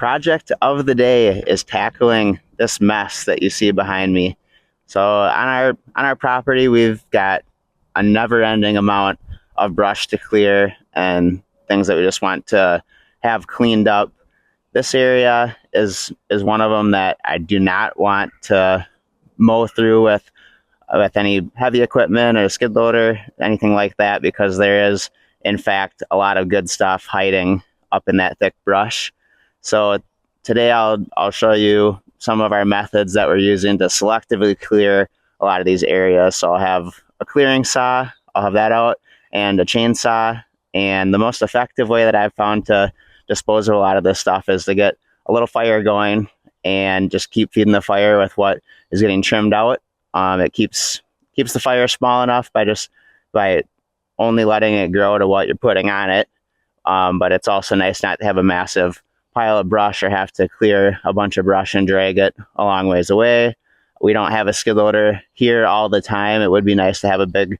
project of the day is tackling this mess that you see behind me. So on our property, we've got a never-ending amount of brush to clear and things that we just want to have cleaned up. This area is one of them that I do not want to mow through with any heavy equipment or a skid loader, anything like that, because there is, in fact, a lot of good stuff hiding up in that thick brush. So today I'll show you some of our methods that we're using to selectively clear a lot of these areas. So I'll have a clearing saw, I'll have that out, and a chainsaw. And the most effective way that I've found to dispose of a lot of this stuff is to get a little fire going and just keep feeding the fire with what is getting trimmed out. It keeps the fire small enough by only letting it grow to what you're putting on it. But it's also nice not to have a massive pile of brush or have to clear a bunch of brush and drag it a long ways away. We don't have a skid loader here all the time. It would be nice to have a big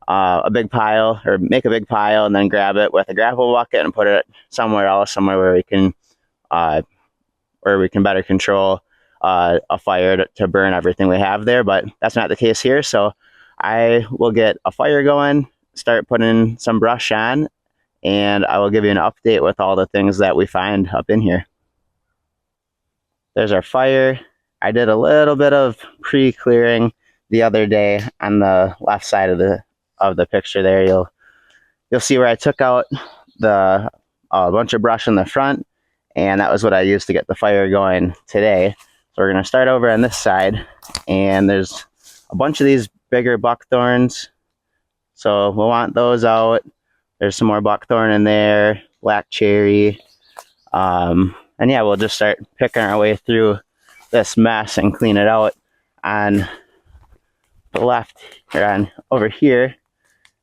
pile, or make a big pile and then grab it with a gravel bucket and put it somewhere else, somewhere where we can better control a fire to burn everything we have there. But that's not the case here. So I will get a fire going, start putting some brush on, and I will give you an update with all the things that we find up in here. There's our fire. I did a little bit of pre-clearing the other day on the left side of the picture there. You'll see where I took out a bunch of brush in the front, and that was what I used to get the fire going today. So we're going to start over on this side, and there's a bunch of these bigger buckthorns, so we'll want those out. There's some more buckthorn in there, black cherry, and yeah, we'll just start picking our way through this mess and clean it out. On the left, or on over here,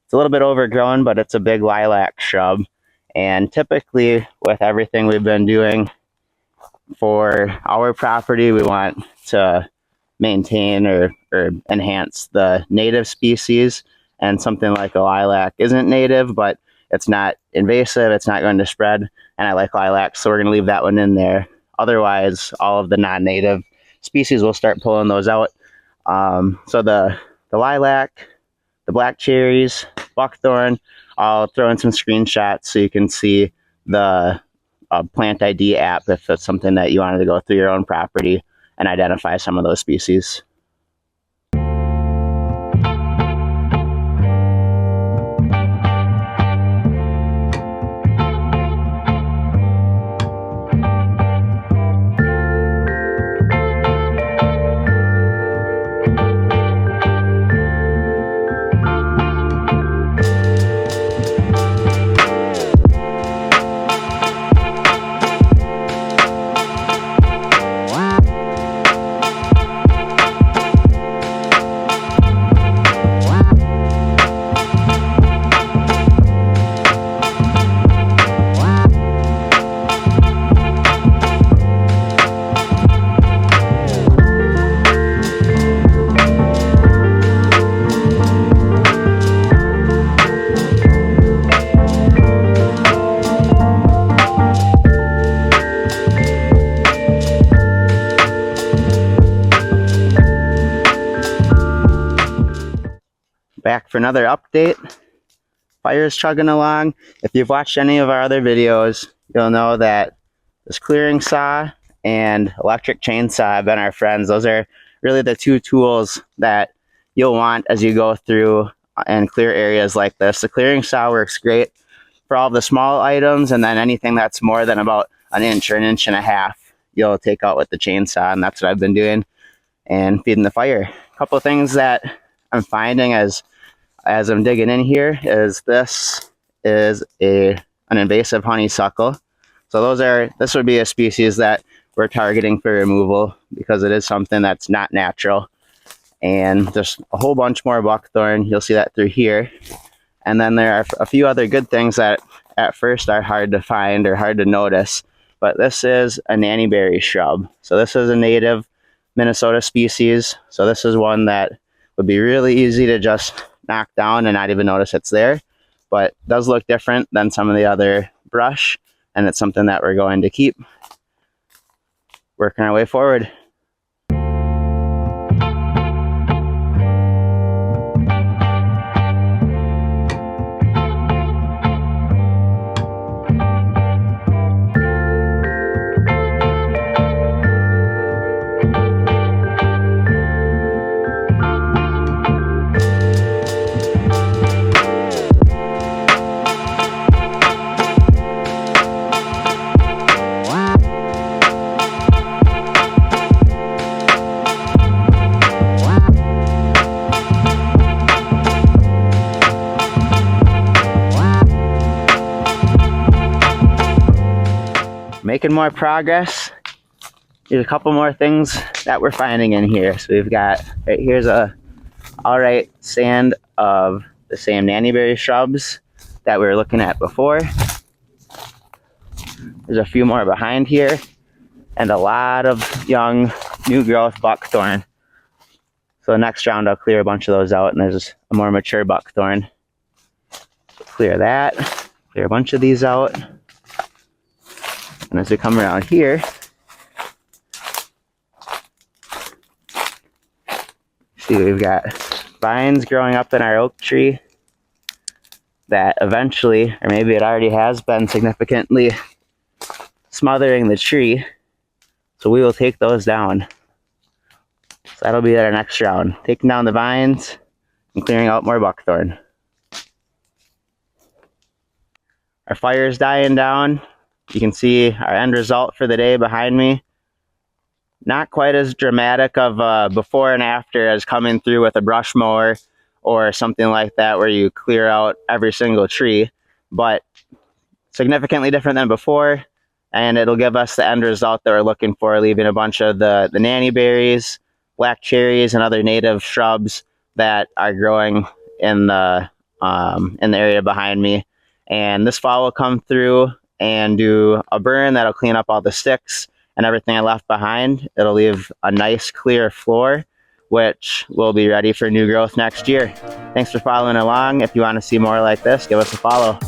it's a little bit overgrown, but it's a big lilac shrub. And typically with everything we've been doing for our property, we want to maintain or enhance the native species. And something like a lilac isn't native, but it's not invasive, it's not going to spread, and I like lilacs, so we're going to leave that one in there. Otherwise, all of the non-native species will start pulling those out. So the lilac, the black cherries, buckthorn, I'll throw in some screenshots so you can see the plant ID app if it's something that you wanted to go through your own property and identify some of those species. Back for another update. Fire is chugging along. If you've watched any of our other videos, you'll know that this clearing saw and electric chainsaw have been our friends. Those are really the two tools that you'll want as you go through and clear areas like this. The clearing saw works great for all the small items, and then anything that's more than about an inch or an inch and a half, you'll take out with the chainsaw, and that's what I've been doing and feeding the fire. A couple of things that I'm finding as I'm digging in here is this is an invasive honeysuckle. So this would be a species that we're targeting for removal because it is something that's not natural. And just a whole bunch more buckthorn. You'll see that through here. And then there are a few other good things that at first are hard to find or hard to notice. But this is a nannyberry shrub. So this is a native Minnesota species. So this is one that would be really easy to just knock down and not even notice it's there, but it does look different than some of the other brush, and it's something that we're going to keep. working our way forward. Making more progress. There's a couple more things that we're finding in here. So we've got, right here's a all right stand of the same nannyberry shrubs that we were looking at before. There's a few more behind here, and a lot of young new growth buckthorn. So the next round I'll clear a bunch of those out, and there's a more mature buckthorn. So clear that, clear a bunch of these out. And as we come around here, see we've got vines growing up in our oak tree that eventually, or maybe it already has been significantly smothering the tree. So we will take those down. So that'll be our next round, taking down the vines and clearing out more buckthorn. Our fire's dying down. You can see our end result for the day behind me. Not quite as dramatic of a before and after as coming through with a brush mower or something like that where you clear out every single tree, but significantly different than before, and it'll give us the end result that we're looking for, leaving a bunch of the nannyberries, black cherries, and other native shrubs that are growing in the area behind me. And this fall will come through and do a burn that'll clean up all the sticks and everything I left behind. It'll leave a nice clear floor, which will be ready for new growth next year. Thanks for following along. If you want to see more like this, give us a follow.